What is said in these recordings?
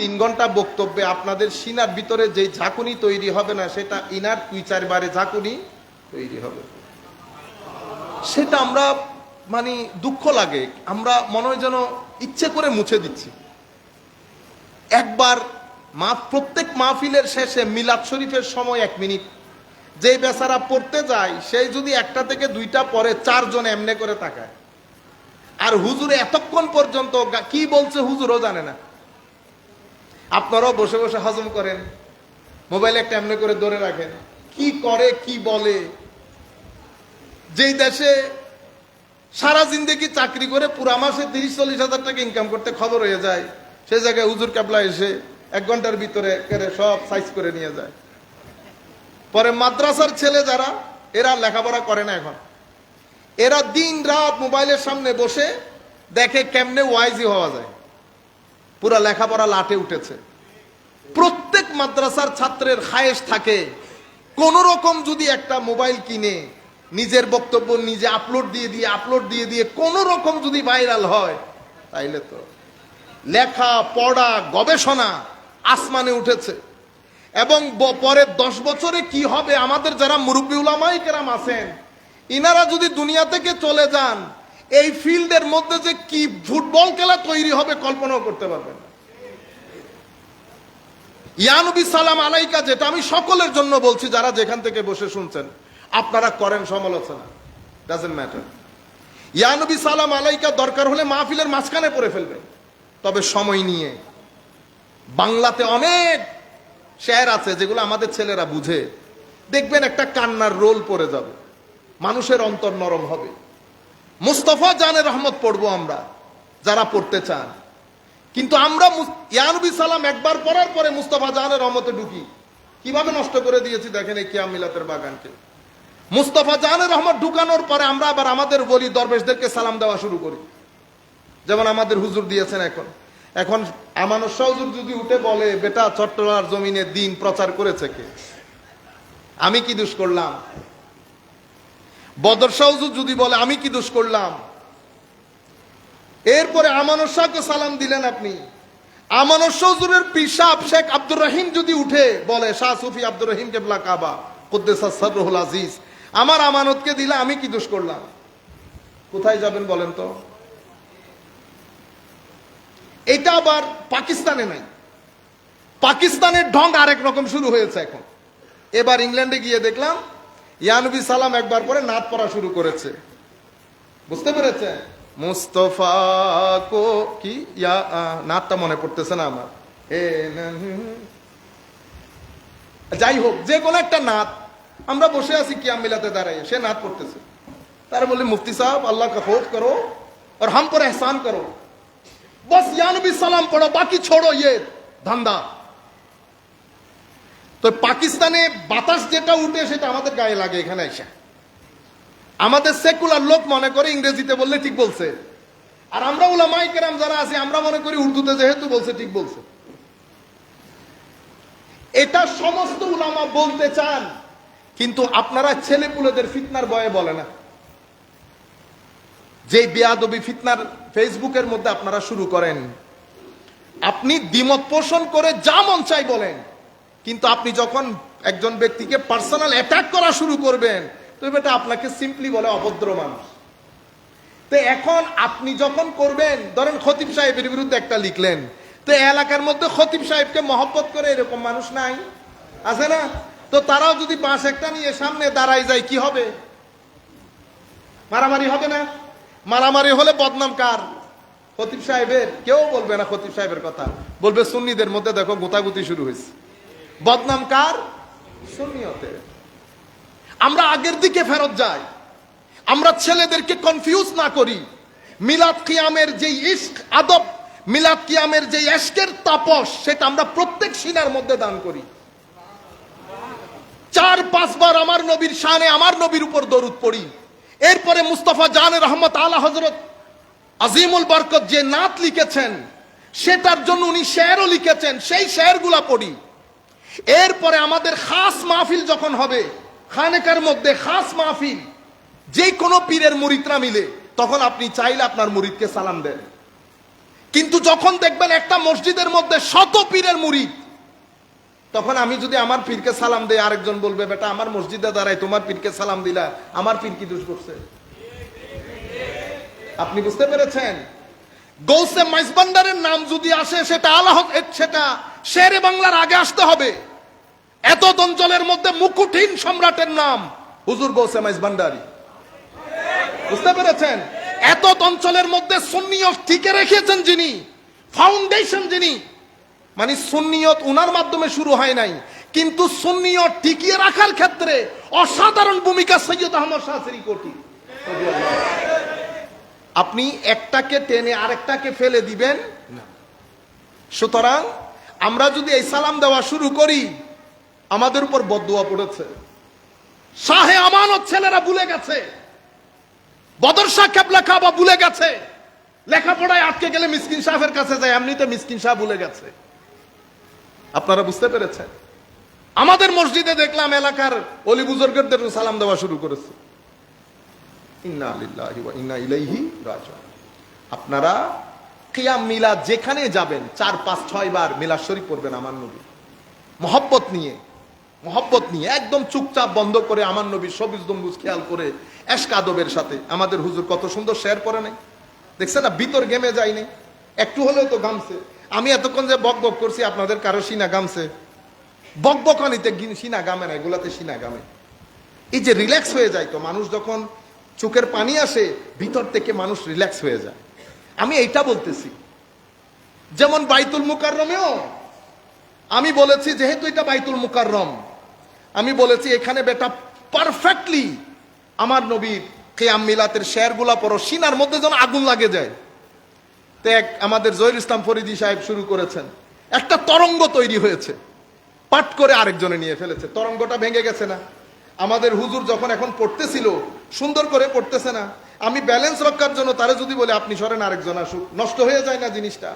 3 ঘন্টা বক্তব্যে আপনাদের সিনার ভিতরে যে ঝাঁকুনি তৈরি হবে না, সেটা ইনার 2-4 বারে ঝাঁকুনি তৈরি হবে। সেটা আমরা মানে দুঃখ লাগে, আমরা মনে হয় যেন ইচ্ছে করে মুছে দিচ্ছি। একবার প্রত্যেক মাহফিলের শেষে মিলাদ শরীফের সময় 1 মিনিট যে বেচারা পড়তে যায়, সেই যদি 1টা থেকে 2টা পরে 4 জন এমনে করে তাকায়, আর হুজুর এতক্ষণ পর্যন্ত কি বলছে হুজুরও জানে না। আপনারাও বসে বসে হজম করেন, মোবাইলে একটা এমনি করে ধরে রাখেন, কি করে কি বলে। যেই দেশে সারা জিন্দেগি চাকরি করে পুরা মাসে 30-40 হাজার টাকা ইনকাম করতে খবর হয়ে যায়, সেই জায়গায় হুজুর কেবলা এসে 1 ঘন্টার ভিতরে সব সাইজ করে নিয়ে যায়। পরে মাদ্রাসার ছেলে যারা, এরা লেখাপড়া করে না, এখন এরা দিন রাত মোবাইলের সামনে বসে দেখে কেমনে ওয়াইজি হওয়া যায়, পুরা লেখাপড়া লাটে উঠেছে। প্রত্যেক মাদ্রাসার ছাত্রের খায়েশ থাকে কোন রকম যদি একটা মোবাইল কিনে নিজের বক্তব্য নিজে আপলোড দিয়ে দিয়ে কোন রকম যদি ভাইরাল হয়, তাইলে তো লেখা পড়া গবেষণা আসমানে উঠেছে। এবং পরে 10 বছরে কি হবে, আমাদের যারা মুরব্বী উলামায়ে কেরাম আছেন, ইনারা যদি দুনিয়া থেকে চলে যান, এই ফিল্ডের মধ্যে যে কি ফুটবল খেলা তৈরি হবে কল্পনাও করতে পারবেন না। ইয়া নবী সালাম আলাইকা, যেটা আমি সকলের জন্য বলছি, যারা যেখান থেকে বসে শুনছেন, আপনারা করেন সমালোচনা, ডাজন্ট ম্যাটার। ইয়া নবী সালাম আলাইকা দরকার হলে মাহফিলের মাঝখানে পড়ে ফেলবেন, তবে সময় নিয়ে। বাংলাতে অনেক শের আছে যেগুলো আমাদের ছেলেরা বুঝে, দেখবেন একটা কান্নার রোল পড়ে যাবে, মানুষের অন্তর নরম হবে। মুস্তাফা জানে রহমত পড়বো আমরা যারা পড়তে চান, কিন্তু আমরা ইয়া নবী সালাম একবার পড়ার পরে মুস্তাফা জানের রহমতে ঢুকি, কিভাবে নষ্ট করে দিয়েছি দেখেন এই কিয়াম মিলাতের বাগানকে। মুস্তাফা জানের রহমত ঢুকানোর পরে আমরা আবার আমাদের বলি দরবেশদেরকে সালাম দেওয়া শুরু করি, যেমন আমাদের হুজুর দিয়েছেন। এখন আমানুর শাহ হুজুর যদি উঠে বলে, বেটা চট্টলার জমিনে দিন প্রচার করেছে কে, আমি কি দোষ করলাম? বদর শাহ হুজুর যদি বলে, আমি কি দোষ করলাম? এরপরে আমানুর শাহকে সালাম দিলেন আপনি। আমানুর শাহ হুজুরের পিসাব শেখ আব্দুর রহিম যদি উঠে বলে, শাহ সুফি আব্দুর রহিম কেবলা কাবা কুদ্দেসাস সররুল আজিজ, আমার আমানতকে দিলে আমি কি দোষ করলাম? কোথায় যাবেন বলেন তো? এটা আবার পাকিস্তানে নাই, পাকিস্তানের ঢং আরেক রকম শুরু হয়েছে এখন। এবার ইংল্যান্ডে গিয়ে দেখলাম ইয়া নবী সালাম একবার পরে নাত পড়া শুরু করেছে, বুঝতে পেরেছে? মুস্তফা কো কি ইয়া, নাতটা মনে পড়তেছে না আমার, যাই হোক, যে কোনো একটা নাত। আমরা বসে আছি কিয়াম মিলাতে দাঁড়াই, সে নাত পড়তেছে। তারা বলে, মুফতি সাহেব আল্লাহ কা খৌফ করো और हम पर एहसान करो, बस या नबी सलाम पढ़ो, बाकी छोड़ो ये धंधा। তো পাকিস্তানে বাতাস যেটা উঠে সেটা আমাদের গায়ে লাগে এখানে এসে। আমাদের সেকুলার লোক মনে করে ইংরেজিতে বললে ঠিক বলছে, আর আমরা উলামায়ে কেরাম যারা আছি আমরা মনে করি উর্দুতে যেহেতু বলছে ঠিক বলছে। এটা সমস্ত উলামা বলতে চান, কিন্তু আপনারা ছেলেপুলেদের ফিতনার ভয়ে বলে না। যে বেয়াদবি ফিতনার ফেসবুকের মধ্যে আপনারা শুরু করেন, আপনি দ্বিমত পোষণ করে যা মন চাই বলেন, কিন্তু আপনি যখন একজন ব্যক্তিকে পার্সোনাল অ্যাটাক করা শুরু করবেন, তো এটা আপনাকে সিম্পলি বলে অভদ্র মানুষ। তো এখন আপনি যখন করবেন, ধরেন খতিব সাহেবের বিরুদ্ধে একটা লিখলেন, তো এলাকার মধ্যে খতিব সাহেবকে মহব্বত করে এরকম মানুষ নাই, আছে না? তো তারাও যদি বাঁশ একটা নিয়ে সামনে দাঁড়ায় যায়, কি হবে? মারামারি হবে না? মারামারি হলে বদনাম কার? খতিব সাহেবের? কেউ বলবে না খতিব সাহেবের কথা, বলবে সুন্নিদের মধ্যে দেখো গোতাগুতি শুরু হয়েছে। বদনাম কার? সুন্নিয়তের। আমরা আগের দিকে ফেরত যাই, আমরা ছেলেদেরকে কনফিউজ না করি। মিলাদ কিয়ামের যে ইশক আদব, মিলাদ কিয়ামের যে ইশকের তাপস, সেটা আমরা প্রত্যেক সিনার মধ্যে দান করি। 4-5 বার আমার নবীর শানে, আমার নবীর উপর দরুদ পড়ি। এরপরে মুস্তাফা জানে রহমত আলা হযরত আজিমুল বরকত যে নাত লিখেছেন, সেটার জন্য উনি শেরও লিখেছেন, সেই শেরগুলা পড়ি। এরপরে আমাদের খাস মাহফিল যখন হবে, খানেকার মধ্যে খাস মাহফিল, যে কোনো পীরের মুরিদরা মিলে, তখন আপনি চাইলে আপনার মুরিদকে সালাম দেন। কিন্তু যখন দেখবেন একটা মসজিদের মধ্যে শত পীরের মুরিদ, তখন আমি যদি আমার পীরকে সালাম দেই, আরেকজন বলবে বেটা আমার মসজিদে দাঁড়ায় তোমার পীরকে সালাম দিলা, আমার পীর কি দোষ করছে? আপনি বুঝতে পেরেছেন? গৌসে মাইজবান্ডারের নাম যদি আসে সেটা সেটা শেরে বাংলার আগে আসতে হবে। এত অঞ্চলের মধ্যে মুকুটহীন সম্রাটের নাম হুজুর গৌসে মাইজবান্ডারি। বুঝতে পেরেছেন? এত অঞ্চলের মধ্যে সুন্নিয়ত টিকে রেখেছেন যিনি, ফাউন্ডেশন যিনি, মানে সুন্নিয়ত উনার মাধ্যমে শুরু হয় নাই, কিন্তু সুন্নিয়ত টিকিয়ে রাখার ক্ষেত্রে অসাধারণ ভূমিকা সৈয়দ আহমদ শাহ শ্রীকোটি। আপনি একটাকে টেনে আরেকটাকে ফেলে দিবেন না। সুতরাং আমরা যদি এই সালাম দেওয়া শুরু করি, আমাদের উপর বদদুয়া পড়েছে। শাহে আমানত ছেলেরা ভুলে গেছে, বদর শাহ কেবলা কাবা ভুলে গেছে, লেখাপড়ায় আটকে গেলে মিসকিন সাহেবের কাছে যায়, এমনিতে মিসকিন সাহেব ভুলে গেছে। আপনারা বুঝতে পেরেছেন? আমাদের মসজিদে দেখলাম এলাকার অলি বুজুর্গদের সালাম দেওয়া শুরু করেছে। ইন্না লিল্লাহি ওয়া ইন্না ইলাইহি রাজিউন। আপনারা কিয়াম মিলাদ যেখানে যাবেন 4, 5, 6 বার মিলাদ শরীফ পড়বেন আমার নবী, মহব্বত নিয়ে একদম চুপচাপ বন্ধ করে আমার নবী সবুজ গম্বুজ খেয়াল করে এশক আদবের সাথে। আমাদের হুজুর কত সুন্দর শেয়ার করে নাই, দেখছেন না? ভিতর গেমে যায়নি, একটু হলেও তো গামছে। আমি এতক্ষণ যে বক বক করছি, আপনাদের কারো সিনা গামছে? বক বকানিতে সিনা গামে না, এগুলাতে সিনা গামে। এই যে রিল্যাক্স হয়ে যায়, তো মানুষ যখন চোখের পানি আসে ভিতর থেকে মানুষ রিল্যাক্স হয়ে যায়। আমি এইটা বলতেছি। যেমন বাইতুল মুকাররমেও আমি বলেছি, যেহেতু এটা বাইতুল মুকাররম, আমি বলেছি এখানে বেটা পারফেক্টলি আমার নবীর কিয়াম মিলাতের শেয়ারগুলা পড়ো, সিনার মধ্যে যেন আগুন লাগে যায়। তো আমাদের জহির ইসলাম ফরিদি সাহেব শুরু করেছেন, একটা তরঙ্গ তৈরি হয়েছে, পাট করে আরেকজনে নিয়ে ফেলেছে, তরঙ্গটা ভেঙে গেছে না? আমাদের হুজুর যখন এখন পড়তেছিল সুন্দর করে পড়তেছে না, আমি ব্যালেন্স রক্ষার জন্য তারে যদি বলে আপনি সরেন আরেকজন আসুক, নষ্ট হয়ে যায় না জিনিসটা?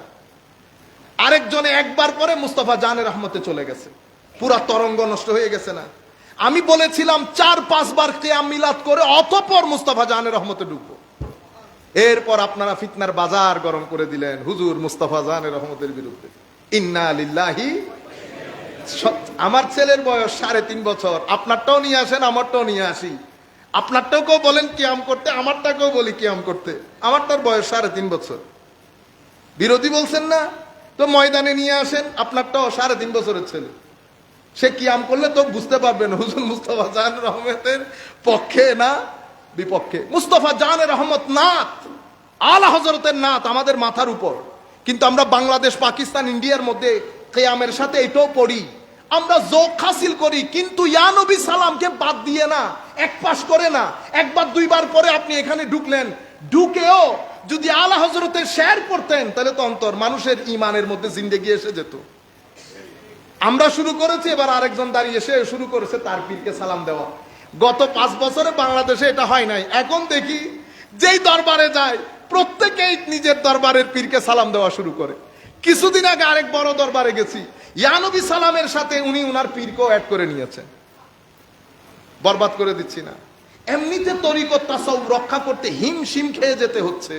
আরেকজনে একবার পরে মুস্তাফা জানের রহমতে চলে গেছে, পুরা তরঙ্গ নষ্ট হয়ে গেছে না? আমি বলেছিলাম 4-5 বার কিয়াম মিলাদ করে অতঃপর মুস্তাফা জানের রহমতে ঢুকবো। এরপর আপনারা ফিতনার বাজার গরম করে দিলেন হুজুর মুস্তাফা জানের রহমতের বিরুদ্ধে। ইন্না লিল্লাহি। আমার ছেলের বয়স 3.5 বছর, আপনারটাও নিয়ে আসেন, আমারটাও নিয়ে আসি। আপনারটাকেও বলেন কিয়াম করতে, আমারটাকেও বলি কিয়াম করতে। আমারটার বয়স 3.5 বছর। বিরোধী বলছেন না, তো ময়দানে নিয়ে আসেন, আপনারটাও 3.5 বছরের ছেলে, সে কিয়াম করলে তো বুঝতে পারবেন হুজুর মুস্তাফা জানের রহমতের পক্ষে না বিপক্ষে। মুস্তাফা জানের রহমত নাত, আলা হযরতের নাত আমাদের মাথার উপর, কিন্তু আমরা বাংলাদেশ, পাকিস্তান, ইন্ডিয়ার মধ্যে কিয়ামের সাথে এটাও পড়ি, আমরা যোগ হাসিল করি, কিন্তু ইয়া নবী সালামকে বাদ দিয়ে না, এক পাশ করে না। একবার 2 বার পরে আপনি এখানে ঢুকলেন, ঢুকেও যদি আলা হযরতের শের পড়তেন, তাহলে তো অন্তর মানুষের ইমানের মধ্যে জিন্দেগি এসে যেত। আমরা শুরু করেছি, এবার আরেকজন দাঁড়িয়ে এসে শুরু করেছে তার পীরকে সালাম দেওয়া। গত 5 বছরে বাংলাদেশে এটা হয় নাই। এখন দেখি যেই দরবারে যায় প্রত্যেকেই নিজের দরবারের পীরকে সালাম দেওয়া শুরু করে। কিছুদিন আগে আরেক বড় দরবারে গেছি, ইয়া নবী সালামের সাথে উনি উনার পীরকেও অ্যাড করে নিয়েছেন। বরবাদ করে দিচ্ছি না, এমনিতে তরিকত তাসাউফ রক্ষা করতে হিমশিম খেয়ে যেতে হচ্ছে।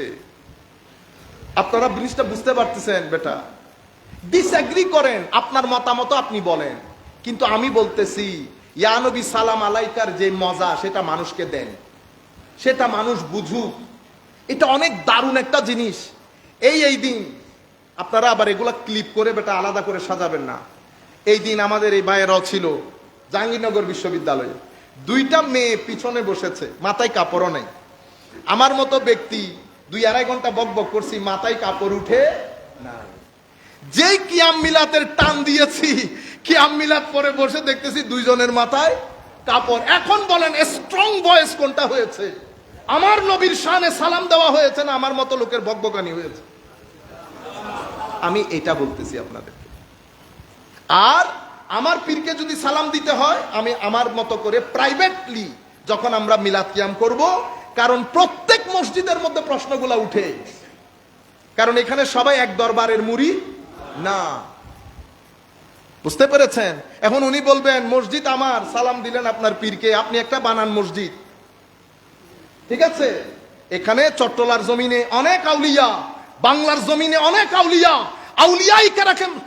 আপনারা জিনিসটা বুঝতে পারতেছেন? বেটা ডিসএগ্রি করেন, আপনার মতামত আপনি বলেন, কিন্তু আমি বলতেছি ইয়া নবী সালাম আলাইকার যে মজা সেটা মানুষকে দেন, সেটা মানুষ বুঝুক। এটা অনেক দারুণ একটা জিনিস। এই দিন আপনারা আবার এগুলা ক্লিপ করে বেটা আলাদা করে সাজাবেন না। এই দিন আমাদের এই ভাইয়েরাও ছিল জাহাঙ্গীরনগর বিশ্ববিদ্যালয়ে, 2টা মেয়ে পিছনে বসেছে, মাথায় কাপড়ও নেই। আমার মতো ব্যক্তি 2-2.5 ঘন্টা বক বক করছি, মাথায় কাপড় উঠে নাই। যেই কিয়াম মিলাতের টান দিয়েছি, কিয়াম মিলাত পরে বসে দেখতেছি 2 জনের মাথায় কাপড়। এখন বলেন স্ট্রং ভয়েস কোনটা হয়েছে? আমার নবীর শানে সালাম দেওয়া হয়েছে না আমার মতো লোকের বকবকানি হয়েছে? আমি এটা বলতেছি আপনাদেরকে। আর আমার পীরকে যদি সালাম দিতে হয়, আমি আমার মতো করে প্রাইভেটলি যখন আমরা মিলাদ কিয়াম করব, কারণ প্রত্যেক মসজিদের মধ্যে প্রশ্নগুলো উঠে, কারণ এখানে সবাই এক দরবারের মুরিদ না। বুঝতে পেরেছেন? এখন উনি বলবেন মসজিদ আমার, সালাম দিলেন আপনার পীরকে, আপনি একটা বানান মসজিদ। ঠিক আছে, এখানে চট্টলার জমিনে অনেক আউলিয়া বাংলার জমিনে অনেক আউলিয়া, আউলিয়াই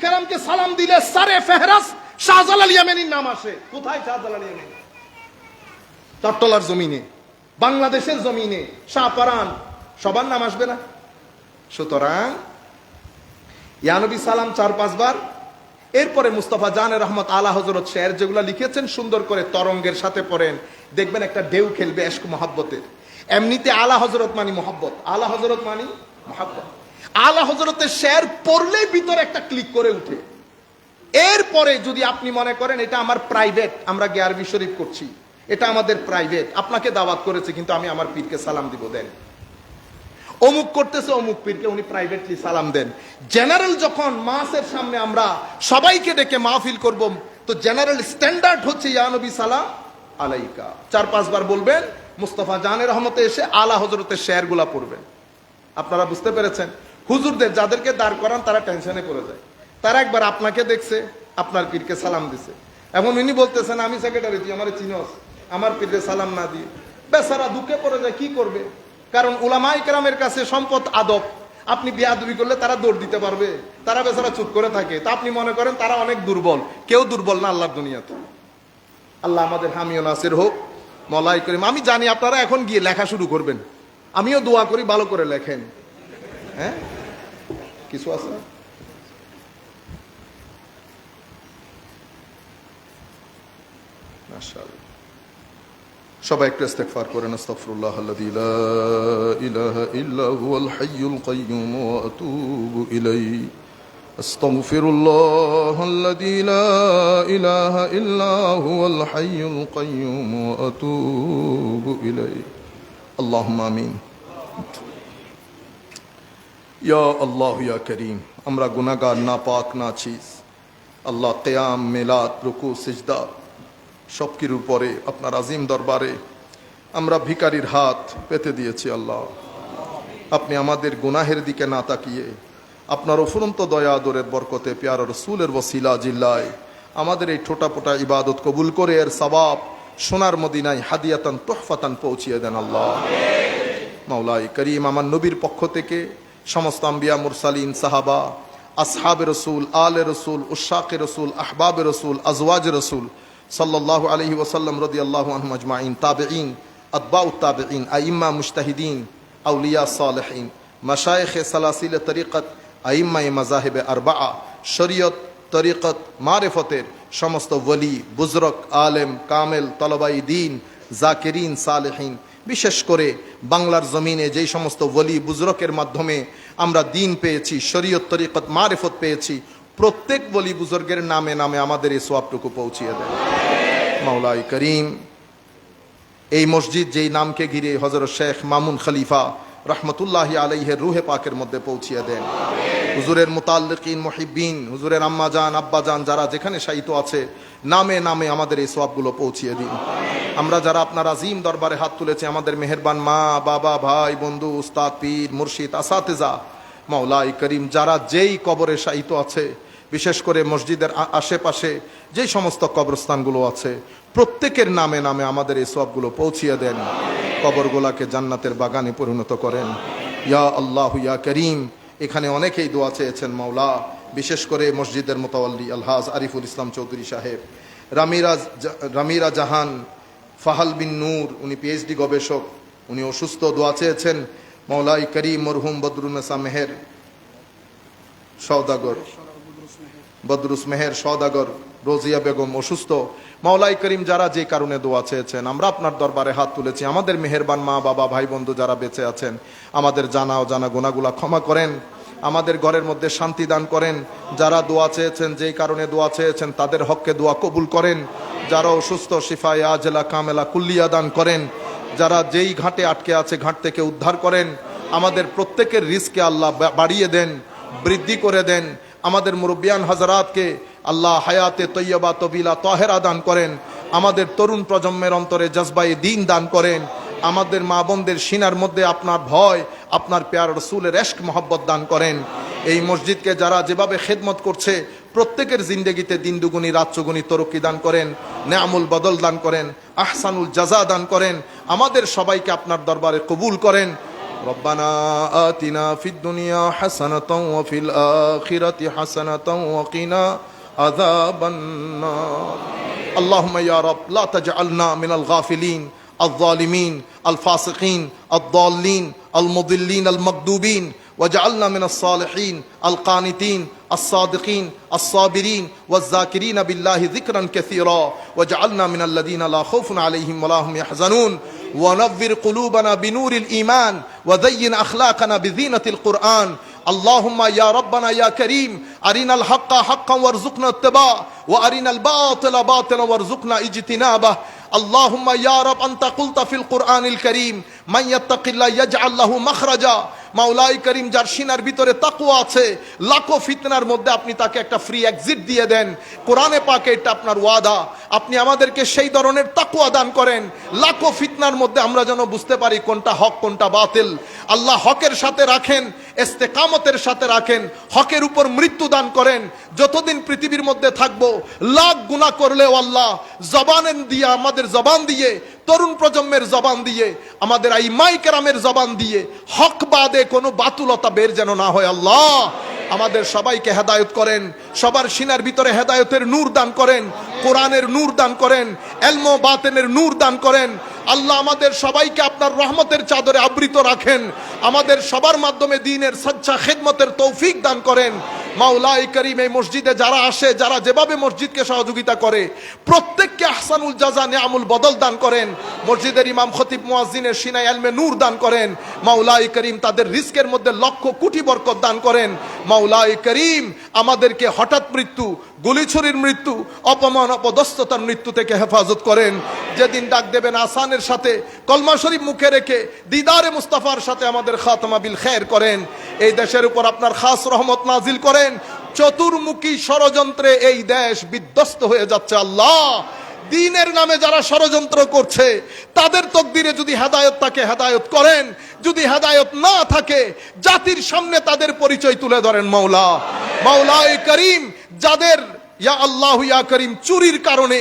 কেরামকে সালাম দিলে সারে ফেহরাস শাহজালাল ইয়ামানির নাম আসে। কোথায় শাহজালাল ইয়ামানি? চট্টলার জমিনে, বাংলাদেশের জমিনে, শাহপারান, সবার নাম আসবে না? সুতরাং ইয়া নবী সালাম 4-5 বার। এরপরে মুস্তাফা জানে রহমত আলা হযরত শের যেগুলো লিখেছেন সুন্দর করে তরঙ্গের সাথে পড়েন, দেখবেন একটা ঢেউ খেলবে ইশক মহব্বতের। এমনিতে আলা হযরত মানে মহব্বত, আলা হযরত মানে মহব্বত। আলা হযরতের শের পড়লেই ভিতরে একটা ক্লিক করে উঠে। এরপরে যদি আপনি মনে করেন এটা আমার প্রাইভেট, আমরা গিয়ারবি শরীফ করছি, এটা আমাদের প্রাইভেট, আপনাকে দাওয়াত করেছে কিন্তু আমি আমার পীরকে সালাম দিব, দেন। অমুক করতেছে অমুক পীরকে, উনি প্রাইভেটলি সালাম দেন। জেনারেল যখন মাসের সামনে আমরা সবাইকে ডেকে মাহফিল করব, তো জেনারেল স্ট্যান্ডার্ড হচ্ছে ইয়া নবী সালাম আলাইকা। 4-5 বার বলবেন, মুস্তাফা জানের রহমতে এসে আলা হযরতের শের গুলা পড়বেন। আপনারা বুঝতে পেরেছেন? হুজুরদের যাদেরকে দাঁড় করান তারা টেনশনে পড়ে যায়। তারা একবার আপনাকে দেখছে, আপনার পীরকে সালাম দিছে, এখন উনি বলতেছেন আমি সেক্রেটারি, তুই আমার চিনস, আমার পীরকে সালাম না দিয়ে বেচারা দুঃখে পড়ে যায়। কি করবে? কারণ উলামায়ে কেরামের কাছে সম্পদ আদব। আপনি বেয়াদবি করলে তারা দৌড় দিতে পারবে, তারা বেচারা চুপ করে থাকে। তা আপনি মনে করেন তারা অনেক দুর্বল। কেউ দুর্বল না আল্লাহর দুনিয়াতে। আল্লাহ আমাদের হামিও নাসির হোক, মওলাই করিম। আমি জানি আপনারা এখন গিয়ে লেখা শুরু করবেন, আমিও দোয়া করি ভালো করে লেখেন। হ্যাঁ, কিছু আছে? মাশাআল্লাহ, সবাই একটু ইস্তেগফার করেন। আস্তাগফিরুল্লাহ আল্লাযী লা ইলাহা ইল্লা হুয়াল হাইয়ুল কাইয়্যুম ওয়া আতুবু ইলাইহি। আস্তাগফিরুল্লাহ আল্লাযী লা ইলাহা ইল্লা হুয়াল হাইয়ুল কাইয়্যুম ওয়া আতুবু ইলাইহি। আল্লাহুম্মা আমিন। ইয়া আল্লাহ ইয়া করিম, আমরা গুনাহগার, নাপাক, নাচিজ। আল্লাহ, কিয়াম, মিলাদ, রুকু, সিজদা সবকিছুর উপরে আপনার আজিম দরবারে আমরা ভিখারির হাত পেতে দিয়েছি। আল্লাহ, আপনি আমাদের গুনাহের দিকে না তাকিয়ে আপনার অফুরন্ত দয়া আদরের বরকতে পেয়ারা রাসূলের ওসিলা জিল্লায় আমাদের এই ছোটাপোটা ইবাদত কবুল করে এর সওয়াব সোনার মদিনায় হাদিয়াতান তুহফাতান পৌঁছিয়ে দেন। আল্লাহ মাওলাই করিম, আমার নবীর পক্ষ থেকে সমস্ত আম্বিয়া, মুরসালিন, সাহাবা, আসহাবে রসুল, আলে রসুল, উশাকে রসুল, আহবাবে রসুল, আজওয়াজ রসুল সাল্লাল্লাহু আলাইহি ওয়াসাল্লাম রাদিয়াল্লাহু আনহুম আজমাইন, তাবেঈন, আতবাউত তাবেঈন, আইম্মা মুজতাহিদিন, আউলিয়া সালেহিন, মাশায়েখে সালাসিলে তরিকত, আইম্মায়ে মাযাহিবে আরবাআ, শরীয়ত, তরিকত, মারিফতের সমস্ত ওলি, বুজরক, আলেম, কামেল, তলবাই দ্বীন, জাকিরিন, সালেহিন, বিশেষ করে বাংলার জমিনে যেই সমস্ত ওলি বুজরকের মাধ্যমে আমরা দ্বীন পেয়েছি, শরীয়ত, তরিকত, মারিফত পেয়েছি, প্রত্যেক ওলি বুজুর্গের নামে নামে আমাদের এই সওয়াবটুকু পৌঁছিয়ে দেন মাওলাই করিম। এই মসজিদ যেই নামকে ঘিরে হযরত শেখ মামুন খলিফা রহমতুল্লাহি আলাইহির রুহে পাকের মধ্যে পৌঁছিয়ে দেন। হুজুরের মুতাল্লিকিন, মুহিব্বিন, হুজুরের আম্মাজান, আব্বাজান যারা যেখানে শায়িত আছে নামে নামে আমাদের এই সওয়াবগুলো পৌঁছিয়ে দিন। আমরা যারা আপনার আজিম দরবারে হাত তুলেছি, আমাদের মেহেরবান মা, বাবা, ভাই, বন্ধু, উস্তাদ, পীর, মুর্শিদ, আসাতেজা, মাওলাই করিম যারা যেই কবরে শায়িত আছে, বিশেষ করে মসজিদের আশেপাশে যেই সমস্ত কবরস্থানগুলো আছে, প্রত্যেকের নামে নামে আমাদের এই সওয়াবগুলো পৌঁছিয়ে দেন। কবরগুলাকে জান্নাতের বাগানে পরিণত করেন। ইয়া আল্লাহ ইয়া করিম। এখানে অনেকেই দোয়া চেয়েছেন মাওলা, বিশেষ করে মসজিদের মুতাওয়াল্লি আলহাজ আরিফুল ইসলাম চৌধুরী সাহেব, রামিরা জাহান, ফাহাল বিন নূর, উনি পিএইচডি গবেষক, উনি অসুস্থ, দোয়া চেয়েছেন মাওলাই করিম। মরহুম বদরুন্নেসা মেহের সওদাগর, বদরুস মেহের সওদাগর, রোজিয়া বেগম অসুস্থ, মাওলাই করিম যারা যে কারণে দোয়া চেয়েছেন, আমরা আপনার দরবারে হাত তুলেছি। আমাদের মেহেরবান মা, বাবা, ভাই, বন্ধু যারা বেঁচে আছেন, আমাদের জানা ও জানা গুনাহগুলা ক্ষমা করেন, আমাদের ঘরের মধ্যে শান্তি দান করেন। যারা দোয়া চেয়েছেন, যেই কারণে দোয়া চেয়েছেন, তাদের হককে দোয়া কবুল করেন। যারা অসুস্থ, শিফায়ে আজলা কামেলা কুল্লিয়া দান করেন। যারা যেই ঘাটে আটকে আছে, ঘাট থেকে উদ্ধার করেন। আমাদের প্রত্যেকের রিজকে আল্লাহ বাড়িয়ে দেন, বৃদ্ধি করে দেন। আমাদের মুরব্বিয়ান হাজারাতকে আল্লাহ হায়াতে তৈয়বা তবিলা তাহেরা দান করেন। আমাদের তরুণ প্রজন্মের অন্তরে জজবায়ে দ্বীন দান করেন। আমাদের মা বোনদের সিনার মধ্যে আপনার ভয়, আপনার প্যার রসুলের ইশক মহব্বত দান করেন। এই মসজিদকে যারা যেভাবে খেদমত করছে, প্রত্যেকের জিন্দেগিতে দিন দুগুনি রাত চৌগুনি তরক্কি দান করেন, নেয়ামুল বদল দান করেন, আহসানুল জাজা দান করেন। আমাদের সবাইকে আপনার দরবারে কবুল করেন। ربنا آتنا في الدنيا حسنة وفي الآخرة حسنة وقنا عذاب النار اللهم يا رب لا تجعلنا من الغافلين الظالمين الفاسقين الضالين المضلين المكذوبين وجعلنا من الصالحين القانتين الصادقين الصابرين والذاكرين بالله ذكرا كثيرا وجعلنا من الذين لا خوف عليهم ولا هم يحزنون ونور قلوبنا بنور الإيمان وزين أخلاقنا بزينة القرآن اللهم يا ربنا يا كريم أرنا الحق حقا وارزقنا اتباعه وأرنا الباطل باطلا وارزقنا اجتنابه اللهم يا رب أنت قلت في القرآن الكريم من يتق الله يجعل له مخرجا মাওলাই করিম যার সিনার ভিতরে তাকওয়া আছে লাখো ফিতনার মধ্যে আপনি তাকে একটা ফ্রি এক্সিট দিয়ে দেন কোরআনে পাকে এটা আপনার ওয়াদা আপনি আমাদেরকে সেই ধরনের তাকওয়া দান করেন লাখো ফিতনার মধ্যে আমরা যেন বুঝতে পারি কোনটা হক কোনটা বাতিল আল্লাহ হকের সাথে রাখেন ইস্তেকামতের সাথে রাখেন হকের উপর মৃত্যু দান করেন যতদিন পৃথিবীর মধ্যে থাকবো লাখ গুনাহ করলেও আল্লাহ জবানের দিয়ে আমাদের জবান দিয়ে তরুণ প্রজন্মের জবান দিয়ে আমাদের আইমায়ে কেরামের জবান দিয়ে হক বাদে কোনো বাতুলতা বের যেন না হয় আল্লাহ আমাদের সবাইকে হেদায়েত করেন সবার সিনার ভিতরে হেদায়েতের নূর দান করেন কোরআনের নূর দান করেন ইলম ও বাতিনের নূর দান করেন আল্লাহ আমাদের সবাইকে আপনার রহমতের চাদরে আবৃত রাখেন আমাদের সবার মাধ্যমে দ্বীনের সচ্চা খিদমতের তৌফিক দান করেন মাওলাই করিম এই মসজিদে যারা আসে যারা যেভাবে মসজিদকে সহযোগিতা করে প্রত্যেককে আহসানুল জাযা নিয়ামুল বদল দান করেন মসজিদের ইমাম খতিব মুয়াজ্জিনের সিনায় ইলমে নূর দান করেন মাওলাই করিম তাদের রিজকের মধ্যে লক্ষ কোটি বরকত দান করেন মাওলাই করিম আমাদেরকে হঠাৎ মৃত্যু গুলিছুরির মৃত্যু অপমান অপদস্থতার মৃত্যু থেকে হেফাজত করেন যেদিন ডাক দেবেন আসানের সাথে কলমা শরীফ মুখে রেখে দিদারে মুস্তাফার সাথে আমাদের খাতমা বিল খায়র করেন এই দেশের উপর আপনার খাস রহমত নাজিল করেন চতুর্মুখী ষড়যন্ত্রে এই দেশ বিধ্বস্ত হয়ে যাচ্ছে আল্লাহ দ্বীনের নামে যারা ষড়যন্ত্র করছে তাদের তকদিরে যদি হেদায়েত থাকে হেদায়েত করেন যদি হেদায়েত না থাকে জাতির সামনে তাদের পরিচয় তুলে ধরেন মাওলা মাওলাই করিম যাদের ইয়া আল্লাহ ইয়া করিম চুরির কারণে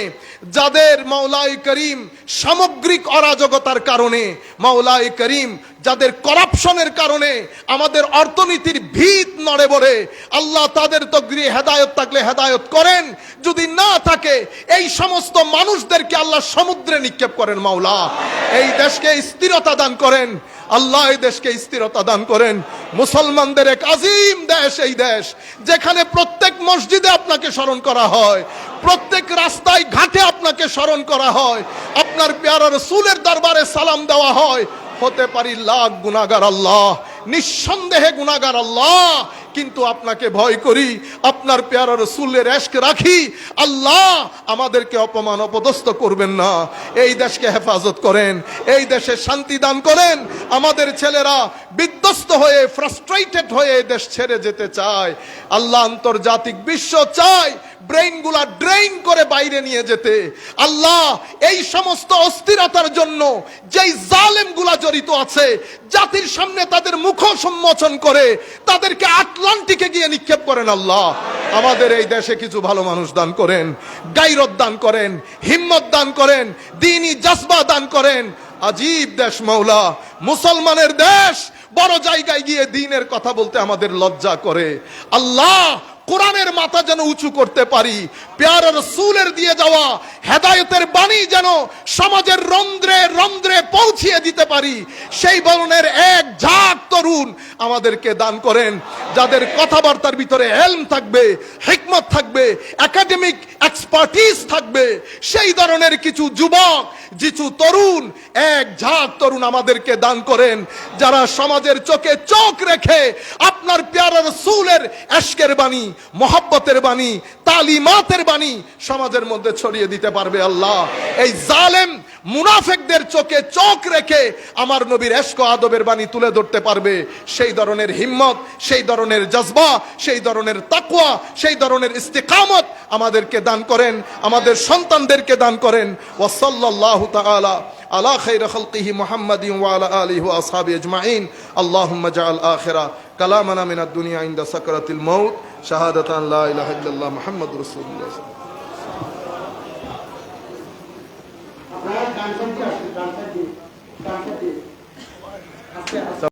যাদের মাওলাই করিম সামগ্রিক অরাজকতার কারণে মাওলাই করিম যাদের করাপশনের কারণে আমাদের অর্থনীতির ভিত নড়ে বড়ে আল্লাহ তাদের তকদিরে হেদায়েত থাকলে হেদায়েত করেন যদি না থাকে এই সমস্ত মানুষদেরকে আল্লাহ সমুদ্রে নিক্ষেপ করেন মাওলা এই দেশকে স্থিরতা দান করেন আল্লাহ এই দেশকে স্থিরতা দান করেন মুসলমানদের এক আজিম দেশ এই দেশ যেখানে প্রত্যেক মসজিদে আপনাকে স্মরণ করা হয় প্রত্যেক রাস্তায় ঘাটে আপনাকে স্মরণ করা হয় আপনার প্যারা রাসূলের দরবারে সালাম দেওয়া হয় হতে পারি লাখ গুনাহগার আল্লাহ নিঃসন্দেহে গুনাহগার আল্লাহ কিন্তু আপনাকে ভয় করি আপনার প্যারা রাসূলের ইশক রাখি আল্লাহ আমাদেরকে অপমান অপদস্থ করবেন না এই দেশকে হেফাজত করেন এই দেশে শান্তি দান করেন আমাদের ছেলেরা বিধ্বস্ত হয়ে ফ্রাস্ট্রেটেড হয়ে এই দেশ ছেড়ে যেতে চায় আল্লাহ আন্তর্জাতিক বিশ্ব চায় ব্রেইনগুলা ড্রেইন করে বাইরে নিয়ে যেতে আল্লাহ এই সমস্ত অস্থিরতার জন্য যেই জালেমগুলা জড়িত আছে জাতির সামনে তাদের মুখ সম্মোচন করে তাদেরকে আটলান্টিকে গিয়ে নিক্ষেপ করেন আল্লাহ আমাদের এই দেশে কিছু ভালো মানুষ দান করেন গায়রত দান করেন হিম্মত দান করেন দ্বীনি জজবা দান করেন আজীব দেশ মাওলা মুসলমানের দেশ বড় জায়গায় গিয়ে দ্বীনের কথা বলতে আমাদের লজ্জা করে আল্লাহ কোরআনের মাথা যেন উঁচু করতে পারি প্যারা রাসূলের দিয়ে যাওয়া হেদায়েতের বাণী যেন সমাজের রন্ধ্রে রন্ধ্রে পৌঁছিয়ে দিতে পারি সেই ধরনের এক ঝাঁক তরুণ আমাদেরকে দান করেন যাদের কথাবার্তার ভিতরে ইলম থাকবে হিকমত থাকবে একাডেমিক এক্সপার্টিস থাকবে সেই ধরনের কিছু যুবক কিছু তরুণ এক ঝাঁক তরুণ আমাদেরকে দান করেন যারা সমাজের চোখে চোখ রেখে আপনার প্যারা রাসূলের ইশকের বাণী মোহাব্বতের বাণী তালিমাতের বাণী সমাজের মধ্যে ছড়িয়ে দিতে পারবে আল্লাহ এই জালেম মুনাফিকদের চোখে চোখ রেখে আমার নবীর ইশক ও আদবের বাণী তুলে ধরতে পারবে সেই ধরনের হিম্মত সেই ধরনের জজবা সেই ধরনের তাকওয়া সেই ধরনের ইস্তিকামত আমাদেরকে দান করেন আমাদের সন্তানদেরকে দান করেন ওয়া সাল্লাল্লাহু তাআলা আলা খায়রি খালকিহি মুহাম্মাদিন ওয়া আলা আলিহি ওয়া আসহাবিহি আজমাইন আল্লাহুম্মা জাআল আখিরা কালামানা মিনাদ দুনিয়া ইনদা সাকরাতিল মাউত শাহাদাতান লা ইলাহা ইল্লাল্লাহ মুহাম্মাদুর রাসূলুল্লাহ আপনারা গান শুনতে আসেন গান